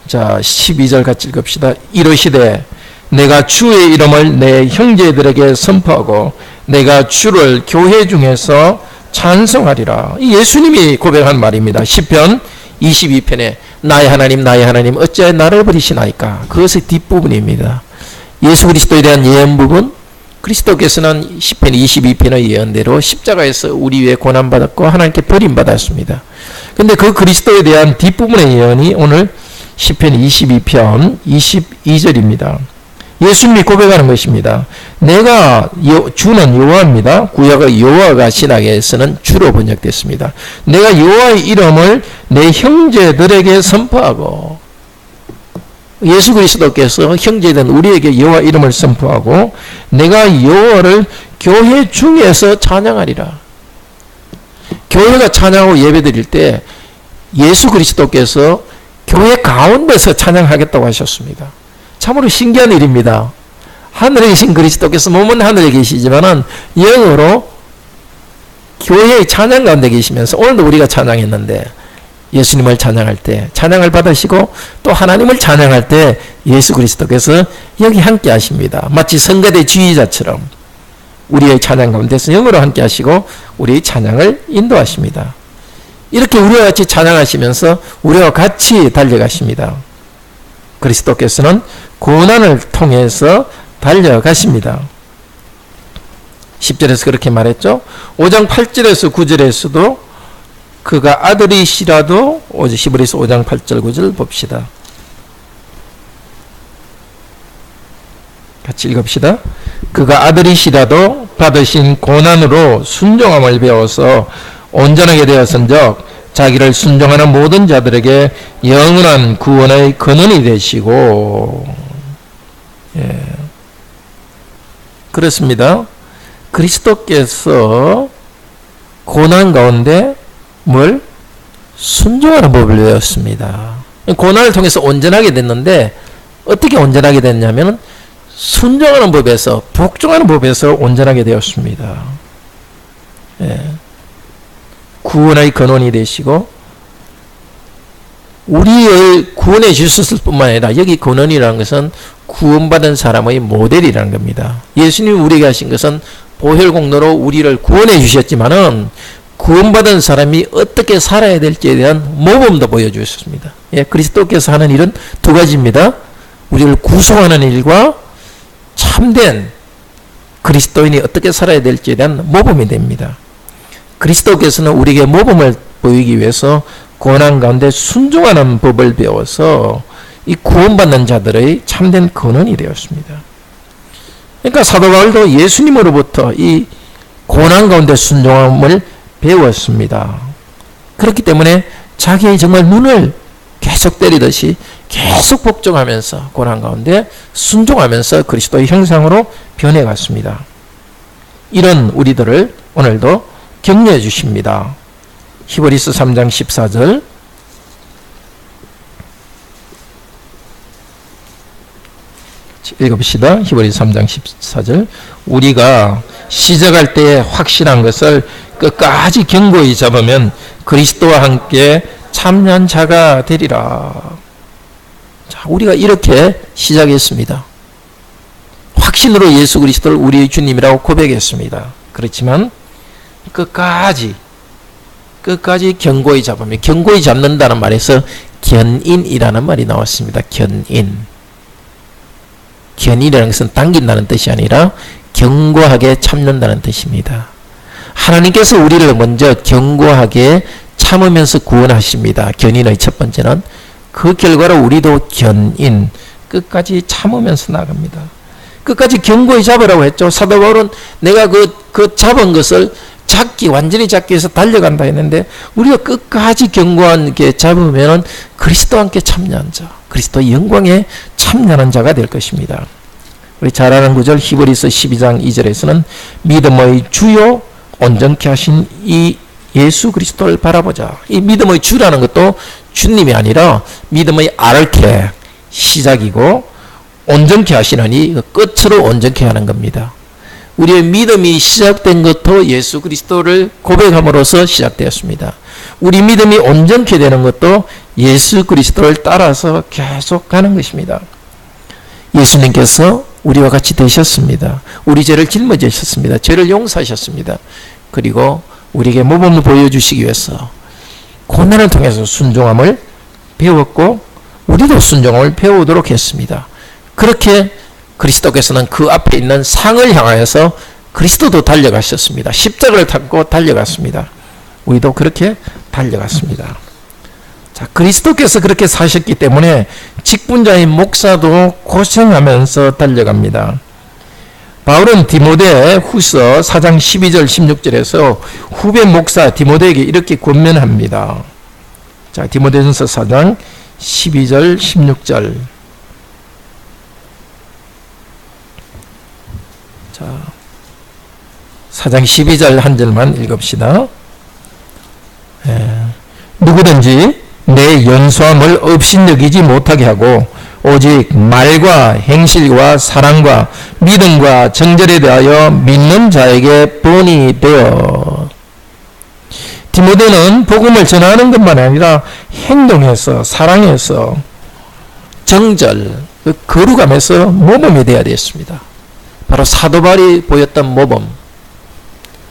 자, 12절 같이 읽읍시다. 이르시되 내가 주의 이름을 내 형제들에게 선포하고 내가 주를 교회 중에서 찬송하리라. 이 예수님이 고백한 말입니다. 시편 22편에 나의 하나님 어찌하여 나를 버리시나이까. 그것의 뒷부분입니다. 예수 그리스도에 대한 예언 부분, 그리스도께서는 시편 22편의 예언대로 십자가에서 우리 위해 고난받았고 하나님께 버림받았습니다. 근데 그 그리스도에 대한 뒷부분의 예언이 오늘 시편 22편 22절입니다. 예수님이 고백하는 것입니다. 내가 주는 여호와입니다. 구약의 여호와가 신약에서는 주로 번역됐습니다. 내가 여호와의 이름을 내 형제들에게 선포하고, 예수 그리스도께서 형제된 우리에게 여호와 이름을 선포하고 내가 여호와를 교회 중에서 찬양하리라. 교회가 찬양하고 예배드릴 때 예수 그리스도께서 교회 가운데서 찬양하겠다고 하셨습니다. 참으로 신기한 일입니다. 하늘에 계신 그리스도께서 몸은 하늘에 계시지만은 영으로 교회의 찬양 가운데 계시면서, 오늘도 우리가 찬양했는데 예수님을 찬양할 때 찬양을 받으시고 또 하나님을 찬양할 때 예수 그리스도께서 여기 함께 하십니다. 마치 성가대 지휘자처럼 우리의 찬양 가운데서 영으로 함께 하시고 우리의 찬양을 인도하십니다. 이렇게 우리와 같이 찬양하시면서 우리와 같이 달려가십니다. 그리스도께서는 고난을 통해서 달려가십니다. 10절에서 그렇게 말했죠. 5장 8절에서 9절에서도 그가 아들이시라도, 히브리서 5장 8절 9절 봅시다. 같이 읽읍시다. 그가 아들이시라도 받으신 고난으로 순종함을 배워서 온전하게 되었은즉 자기를 순종하는 모든 자들에게 영원한 구원의 근원이 되시고. 예. 그렇습니다. 그리스도께서 고난 가운데 뭘? 순종하는 법을 배웠습니다. 고난을 통해서 온전하게 됐는데 어떻게 온전하게 됐냐면 순종하는 법에서, 복종하는 법에서 온전하게 되었습니다. 예. 구원의 근원이 되시고 우리를 구원해 주셨을 뿐만 아니라, 여기 근원이라는 것은 구원받은 사람의 모델이라는 겁니다. 예수님이 우리에게 하신 것은 보혈공로로 우리를 구원해 주셨지만은 구원받은 사람이 어떻게 살아야 될지에 대한 모범도 보여주셨습니다. 예, 그리스도께서 하는 일은 두 가지입니다. 우리를 구속하는 일과 참된 그리스도인이 어떻게 살아야 될지에 대한 모범이 됩니다. 그리스도께서는 우리에게 모범을 보이기 위해서 고난 가운데 순종하는 법을 배워서 이 구원받는 자들의 참된 근원이 되었습니다. 그러니까 사도 바울도 예수님으로부터 이 고난 가운데 순종함을 배웠습니다. 그렇기 때문에 자기의 정말 눈을 계속 때리듯이 계속 복종하면서 고난 가운데 순종하면서 그리스도의 형상으로 변해갔습니다. 이런 우리들을 오늘도 격려해 주십니다. 히브리서 3장 14절 읽어봅시다. 히브리 3장 14절. 우리가 시작할 때 확실한 것을 끝까지 견고히 잡으면 그리스도와 함께 참여한 자가 되리라. 자, 우리가 이렇게 시작했습니다. 확신으로 예수 그리스도를 우리의 주님이라고 고백했습니다. 그렇지만 끝까지 견고히 잡으면, 견고히 잡는다는 말에서 견인이라는 말이 나왔습니다. 견인이라는 것은 당긴다는 뜻이 아니라 견고하게 참는다는 뜻입니다. 하나님께서 우리를 먼저 견고하게 참으면서 구원하십니다. 견인의 첫 번째는 그 결과로 우리도 견인, 끝까지 참으면서 나갑니다. 끝까지 견고히 잡으라고 했죠. 사도 바울은 내가 그 잡은 것을 완전히 잡기 위해서 달려간다 했는데, 우리가 끝까지 견고하게 잡으면 그리스도와 함께 참여한 자, 그리스도의 영광에 참여하는 자가 될 것입니다. 우리 잘 아는 구절 히브리서 12장 2절에서는 믿음의 주요 온전케 하신 이 예수 그리스도를 바라보자. 이 믿음의 주라는 것도 주님이 아니라 믿음의 아르케, 시작이고, 온전케 하시나니 끝으로 온전케 하는 겁니다. 우리의 믿음이 시작된 것도 예수 그리스도를 고백함으로써 시작되었습니다. 우리 믿음이 온전케 되는 것도 예수 그리스도를 따라서 계속 가는 것입니다. 예수님께서 우리와 같이 되셨습니다. 우리 죄를 짊어지셨습니다. 죄를 용서하셨습니다. 그리고 우리에게 모범을 보여주시기 위해서 고난을 통해서 순종함을 배웠고, 우리도 순종함을 배우도록 했습니다. 그렇게 그리스도께서는 그 앞에 있는 상을 향하여서 그리스도도 달려가셨습니다. 십자가를 타고 달려갔습니다. 우리도 그렇게 달려갔습니다. 자, 그리스도께서 그렇게 사셨기 때문에 직분자인 목사도 고생하면서 달려갑니다. 바울은 디모데 후서 4장 12절 16절에서 후배 목사 디모데에게 이렇게 권면합니다. 자, 디모데전서 4장 12절 16절. 자, 4장 12절 한 절만 읽읍시다. 누구든지 내 연소함을 업신여기지 못하게 하고 오직 말과 행실과 사랑과 믿음과 정절에 대하여 믿는 자에게 본이 되어. 디모데는 복음을 전하는 것만 아니라 행동해서, 사랑해서, 정절, 거룩함에서 모범이 되어야 되었습니다. 바로 사도 바울이 보였던 모범,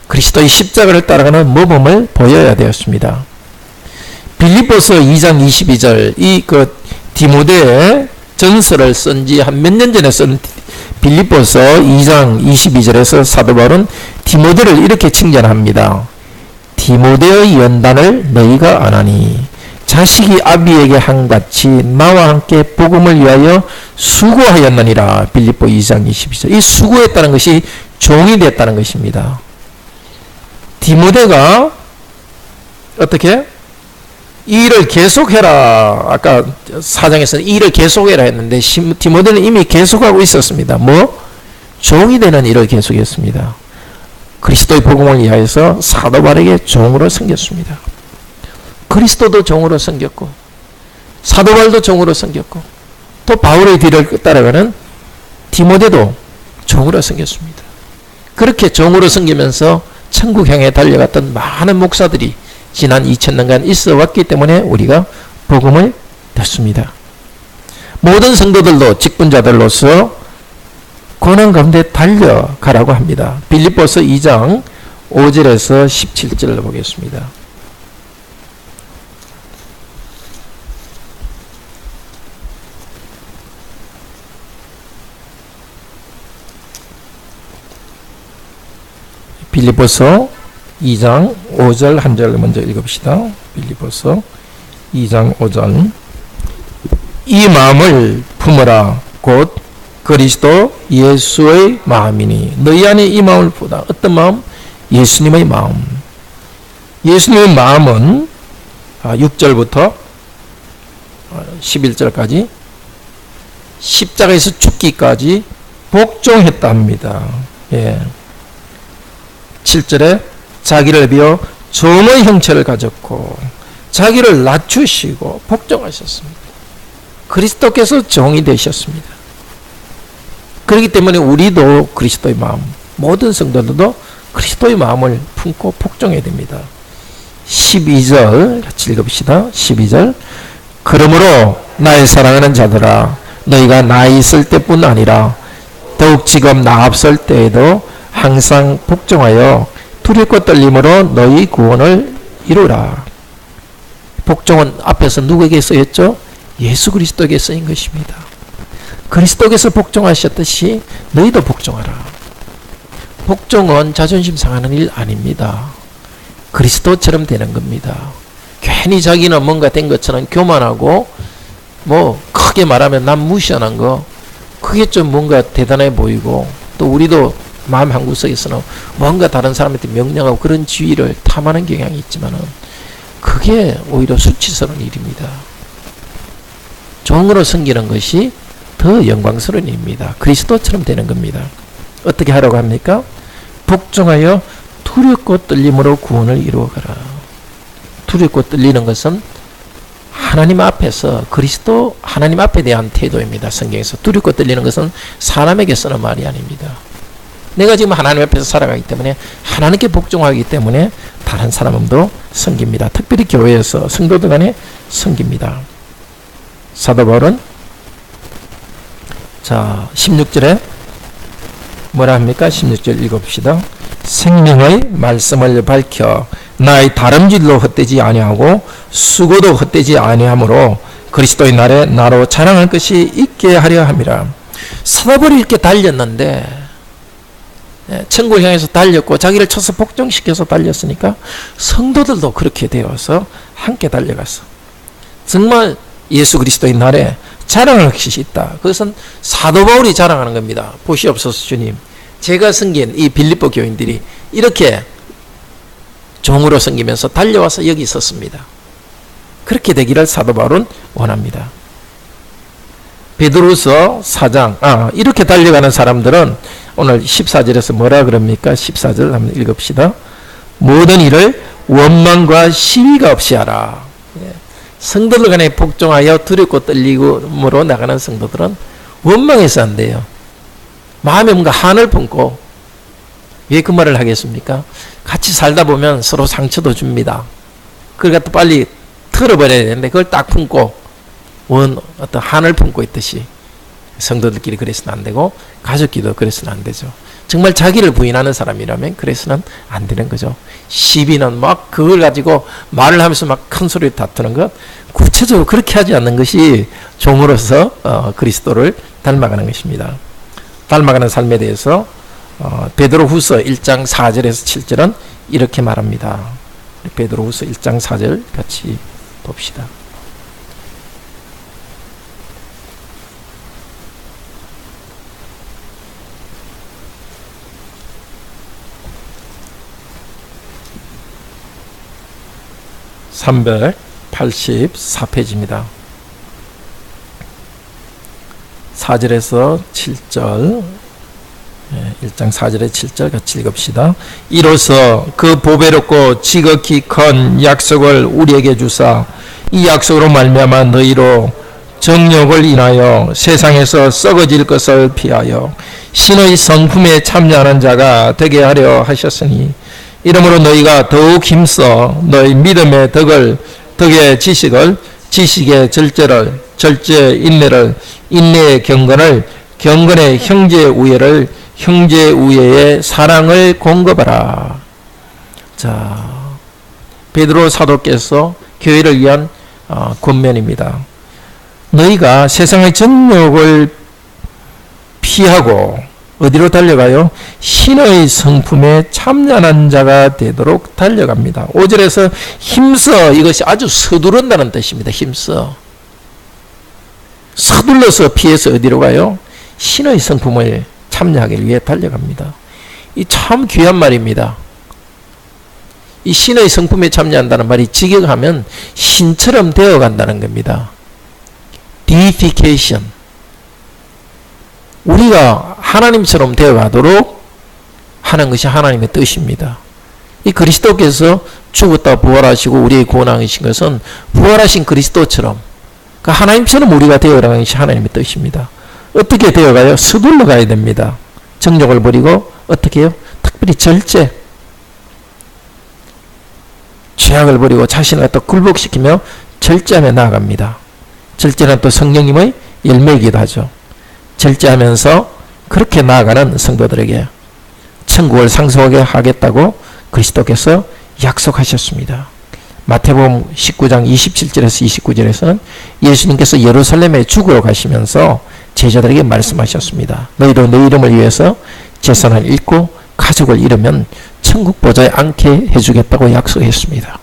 그리스도의 십자가를 따라가는 모범을 보여야 되었습니다. 빌립보서 2장 22절, 디모데의 전서를 쓴 지 한 몇 년 전에 쓴 빌립보서 2장 22절에서 사도 바울은 디모데를 이렇게 칭찬합니다. 디모데의 연단을 너희가 아나니 자식이 아비에게 한같이 나와 함께 복음을 위하여 수고하였느니라. 빌립보 2장 22절. 이 수고했다는 것이 종이 됐다는 것입니다. 디모데가 어떻게? 이 일을 계속해라. 아까 4장에서는 이 일을 계속해라 했는데 디모데는 이미 계속하고 있었습니다. 종이 되는 일을 계속했습니다. 그리스도의 복음을 위하여서 사도 바울에게 종으로 섬겼습니다. 그리스도도 종으로 섬겼고, 사도 바울도 종으로 섬겼고, 또 바울의 뒤를 따라가는 디모데도 종으로 섬겼습니다. 그렇게 종으로 섬기면서 천국 향해 달려갔던 많은 목사들이 지난 2000년간 있어 왔기 때문에 우리가 복음을 듣습니다. 모든 성도들도 직분자들로서 고난 가운데 달려가라고 합니다. 빌립보서 2장 5절에서 17절을 보겠습니다. 빌립보서 2장 5절 한 절 먼저 읽읍시다. 빌립보서 2장 5절. 이 마음을 품어라. 곧 그리스도 예수의 마음이니. 너희 안에 이 마음을 품어라. 어떤 마음? 예수님의 마음. 예수님의 마음은 6절부터 11절까지 십자가에서 죽기까지 복종했다 합니다. 예. 7절에 자기를 비워 종의 형체를 가졌고 자기를 낮추시고 복종하셨습니다. 그리스도께서 종이 되셨습니다. 그렇기 때문에 우리도 그리스도의 마음, 모든 성도들도 그리스도의 마음을 품고 복종해야 됩니다. 12절 같이 읽읍시다. 12절. 그러므로 나의 사랑하는 자들아, 너희가 나 있을 때뿐 아니라 더욱 지금 나 없을 때에도 항상 복종하여 두렵고 떨림으로 너희 구원을 이루라. 복종은 앞에서 누구에게 쓰였죠? 예수 그리스도에게 쓰인 것입니다. 그리스도께서 복종하셨듯이 너희도 복종하라. 복종은 자존심 상하는 일 아닙니다. 그리스도처럼 되는 겁니다. 괜히 자기는 뭔가 된 것처럼 교만하고 뭐 크게 말하면 남 무시하는 거, 그게 좀 뭔가 대단해 보이고, 또 우리도 마음 한구석에서는 뭔가 다른 사람한테 명령하고 그런 지위를 탐하는 경향이 있지만은 그게 오히려 수치스러운 일입니다. 종으로 섬기는 것이 더 영광스러운 일입니다. 그리스도처럼 되는 겁니다. 어떻게 하라고 합니까? 복종하여 두렵고 떨림으로 구원을 이루어가라. 두렵고 떨리는 것은 하나님 앞에서 그리스도 하나님 앞에 대한 태도입니다. 성경에서 두렵고 떨리는 것은 사람에게 쓰는 말이 아닙니다. 내가 지금 하나님 앞에서 살아가기 때문에 하나님께 복종하기 때문에 다른 사람도 섬깁니다. 특별히 교회에서 성도들 간에 섬깁니다. 사도 바울은 16절에 뭐라 합니까? 16절 읽어봅시다. 생명의 말씀을 밝혀 나의 다름질로 헛되지 아니하고 수고도 헛되지 아니하므로 그리스도의 날에 나로 자랑할 것이 있게 하려 함이라. 사도 바울이 이렇게 달렸는데, 천국을 향해서 달렸고 자기를 쳐서 복종시켜서 달렸으니까 성도들도 그렇게 되어서 함께 달려갔어. 정말 예수 그리스도의 날에 자랑할 것이 있다. 그것은 사도 바울이 자랑하는 겁니다. 보시옵소서 주님, 제가 섬긴 이 빌립보 교인들이 이렇게 종으로 섬기면서 달려와서 여기 있었습니다. 그렇게 되기를 사도 바울은 원합니다. 베드로서 4장, 이렇게 달려가는 사람들은 오늘 14절에서 뭐라 그럽니까? 14절 한번 읽읍시다. 모든 일을 원망과 시위가 없이 하라. 성도들 간에 복종하여 두렵고 떨림으로 나가는 성도들은 원망해서 안 돼요. 마음에 뭔가 한을 품고, 왜 그 말을 하겠습니까? 같이 살다 보면 서로 상처도 줍니다. 그걸 갖다 빨리 털어버려야 되는데 그걸 딱 품고 어떤 한을 품고 있듯이 성도들끼리 그래서는 안 되고 가족끼리도 그래서는 안 되죠. 정말 자기를 부인하는 사람이라면 그래서는 안 되는 거죠. 시비는 막 그걸 가지고 말을 하면서 막 큰 소리를 다투는 것, 구체적으로 그렇게 하지 않는 것이 종으로서 그리스도를 닮아가는 것입니다. 닮아가는 삶에 대해서 베드로후서 1장 4절에서 7절은 이렇게 말합니다. 베드로후서 1장 4절 같이 봅시다. (384페이지입니다) 4절에서 7절, 1장 4절에 7절 같이 읽읍시다. 이로써 그 보배롭고 지극히 큰 약속을 우리에게 주사 이 약속으로 말미암아 너희로 정욕을 인하여 세상에서 썩어질 것을 피하여 신의 성품에 참여하는 자가 되게 하려 하셨으니, 이러므로 너희가 더욱 힘써 너희 믿음의 덕의 지식을, 지식의 절제를, 절제의 인내를, 인내의 경건을, 경건의 형제 우애를, 형제 우애의 사랑을 공급하라. 자, 베드로 사도께서 교회를 위한 권면입니다. 너희가 세상의 정욕을 피하고 어디로 달려가요? 신의 성품에 참여하는 자가 되도록 달려갑니다. 5절에서 힘써, 이것이 아주 서두른다는 뜻입니다. 힘써. 서둘러서 피해서 어디로 가요? 신의 성품을 참여하기 위해 달려갑니다. 이 참 귀한 말입니다. 이 신의 성품에 참여한다는 말이 직역하면 신처럼 되어간다는 겁니다. deification. 우리가 하나님처럼 되어가도록 하는 것이 하나님의 뜻입니다. 이 그리스도께서 죽었다 부활하시고 우리의 구원하신 것은 부활하신 그리스도처럼, 그러니까 하나님처럼 우리가 되어가는 것이 하나님의 뜻입니다. 어떻게 되어가요? 서둘러 가야 됩니다. 정욕을 버리고 어떻게 해요? 특별히 절제, 죄악을 버리고 자신을 갖다 굴복시키며 절제하며 나아갑니다. 절제는 또 성령님의 열매이기도 하죠. 절제하면서 그렇게 나아가는 성도들에게 천국을 상속하게 하겠다고 그리스도께서 약속하셨습니다. 마태복음 19장 27절에서 29절에서는 예수님께서 예루살렘에 죽으러 가시면서 제자들에게 말씀하셨습니다. 너희도 내 이름을 위해서 재산을 잃고 가족을 잃으면 천국 보좌에 앉게 해주겠다고 약속했습니다.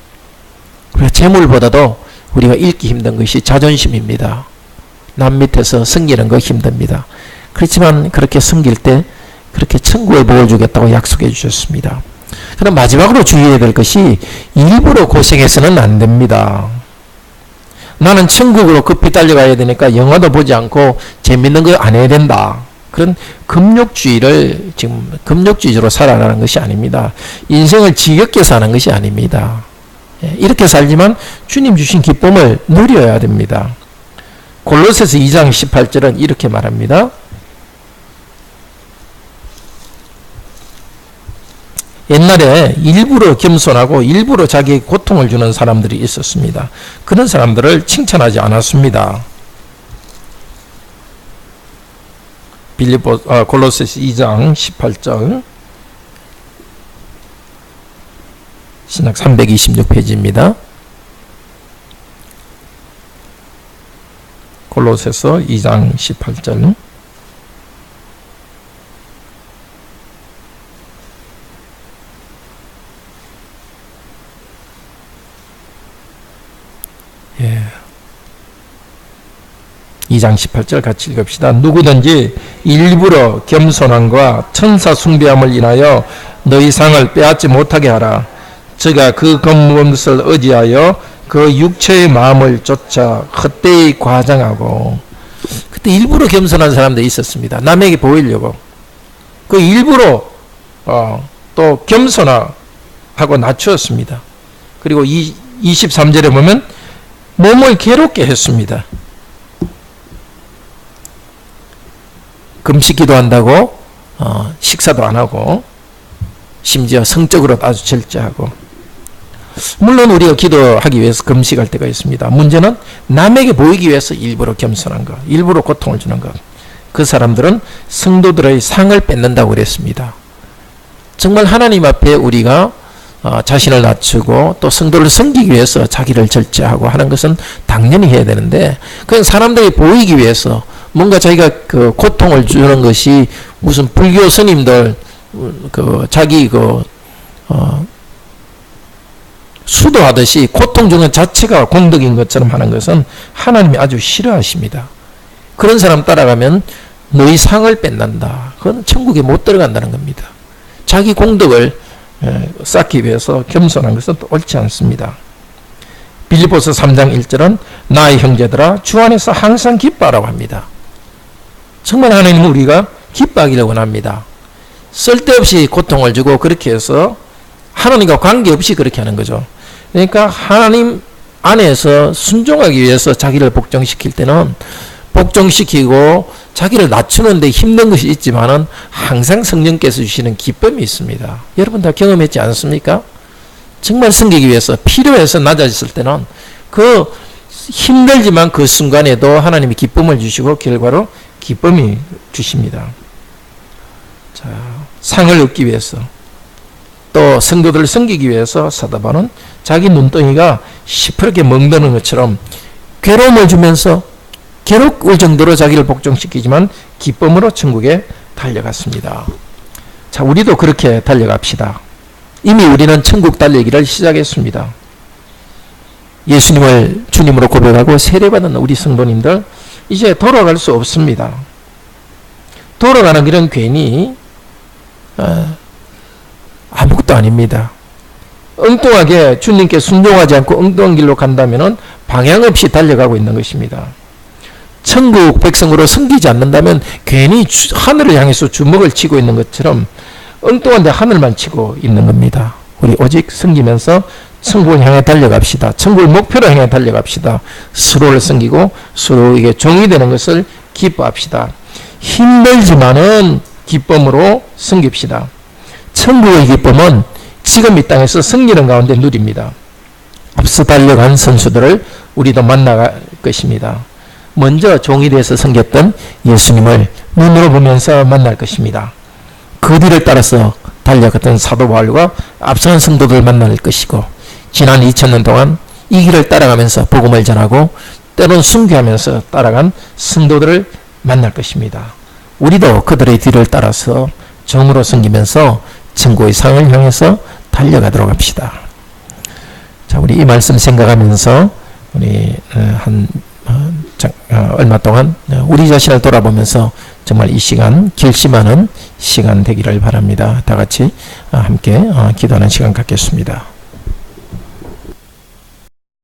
재물보다도 우리가 잃기 힘든 것이 자존심입니다. 남 밑에서 섬기는 거 힘듭니다. 그렇지만 그렇게 섬길 때 그렇게 천국의 복을 주겠다고 약속해 주셨습니다. 그럼 마지막으로 주의해야 될 것이 일부러 고생해서는 안 됩니다. 나는 천국으로 급히 달려가야 되니까 영화도 보지 않고 재밌는 거 안 해야 된다. 그런 금욕주의를 지금 금욕주의로 살아가는 것이 아닙니다. 인생을 지겹게 사는 것이 아닙니다. 이렇게 살지만 주님 주신 기쁨을 누려야 됩니다. 골로새서 2장 18절은 이렇게 말합니다. 옛날에 일부러 겸손하고 일부러 자기에게 고통을 주는 사람들이 있었습니다. 그런 사람들을 칭찬하지 않았습니다. 골로새서 2장 18절 신약 326페이지입니다. 골로새서 2장 18절 예. 2장 18절 같이 읽읍시다. 누구든지 일부러 겸손함과 천사 숭배함을 인하여 너희 상을 빼앗지 못하게 하라. 저가 그 겉모습을 의지하여 그 육체의 마음을 쫓아 헛되이 과장하고. 그때 일부러 겸손한 사람들이 있었습니다. 남에게 보이려고. 그 일부러 또 겸손하고 낮추었습니다. 그리고 23절에 보면 몸을 괴롭게 했습니다. 금식 기도한다고 식사도 안 하고 심지어 성적으로 아주 절제하고. 물론 우리가 기도하기 위해서 금식할 때가 있습니다. 문제는 남에게 보이기 위해서 일부러 겸손한 것, 일부러 고통을 주는 것. 그 사람들은 성도들의 상을 뺏는다고 그랬습니다. 정말 하나님 앞에 우리가 자신을 낮추고 또 성도를 섬기기 위해서 자기를 절제하고 하는 것은 당연히 해야 되는데, 그냥 사람들이 보이기 위해서 뭔가 자기가 그 고통을 주는 것이 무슨 불교 스님들 자기 수도하듯이 고통 주는 자체가 공덕인 것처럼 하는 것은 하나님이 아주 싫어하십니다. 그런 사람 따라가면 너희 상을 뺏는다. 그건 천국에 못 들어간다는 겁니다. 자기 공덕을 쌓기 위해서 겸손한 것은 또 옳지 않습니다. 빌립보서 3장 1절은 나의 형제들아 주 안에서 항상 기뻐하라고 합니다. 정말 하나님은 우리가 기뻐하기를 원합니다. 쓸데없이 고통을 주고 그렇게 해서 하나님과 관계없이 그렇게 하는 거죠. 그러니까 하나님 안에서 순종하기 위해서 자기를 복종시킬 때는 복종시키고 자기를 낮추는데 힘든 것이 있지만은 항상 성령께서 주시는 기쁨이 있습니다. 여러분 다 경험했지 않습니까? 정말 섬기기 위해서 필요해서 낮아졌을 때는 그 힘들지만 그 순간에도 하나님이 기쁨을 주시고 결과로 기쁨이 주십니다. 자, 상을 얻기 위해서 또 성도들을 섬기기 위해서 사도 바울은 자기 눈덩이가 시퍼렇게 멍드는 것처럼 괴로움을 주면서 괴로울 정도로 자기를 복종시키지만 기쁨으로 천국에 달려갔습니다. 자, 우리도 그렇게 달려갑시다. 이미 우리는 천국 달리기를 시작했습니다. 예수님을 주님으로 고백하고 세례받은 우리 성도님들 이제 돌아갈 수 없습니다. 돌아가는 길은 괜히 아무것도 아닙니다. 엉뚱하게 주님께 순종하지 않고 엉뚱한 길로 간다면 방향 없이 달려가고 있는 것입니다. 천국 백성으로 섬기지 않는다면 괜히 하늘을 향해서 주먹을 치고 있는 것처럼 엉뚱한 데 하늘만 치고 있는 겁니다. 우리 오직 섬기면서 천국을 향해 달려갑시다. 천국을 목표로 향해 달려갑시다. 서로를 섬기고 서로에게 종이 되는 것을 기뻐합시다. 힘들지만은 기쁨으로 섬깁시다. 천국의 기쁨은 지금 이 땅에서 승리하는 가운데 누립니다. 앞서 달려간 선수들을 우리도 만나갈 것입니다. 먼저 종이 되어서 섬겼던 예수님을 눈으로 보면서 만날 것입니다. 그 뒤를 따라서 달려갔던 사도 바울과 앞선 성도들을 만날 것이고, 지난 2000년 동안 이 길을 따라가면서 복음을 전하고 때론 순교하면서 따라간 성도들을 만날 것입니다. 우리도 그들의 뒤를 따라서 정으로 섬기면서 천국의 상을 향해서 달려가도록 합시다. 자, 우리 이 말씀 생각하면서 우리 얼마 동안 우리 자신을 돌아보면서 정말 이 시간 결심하는 시간 되기를 바랍니다. 다 같이 함께 기도하는 시간 갖겠습니다.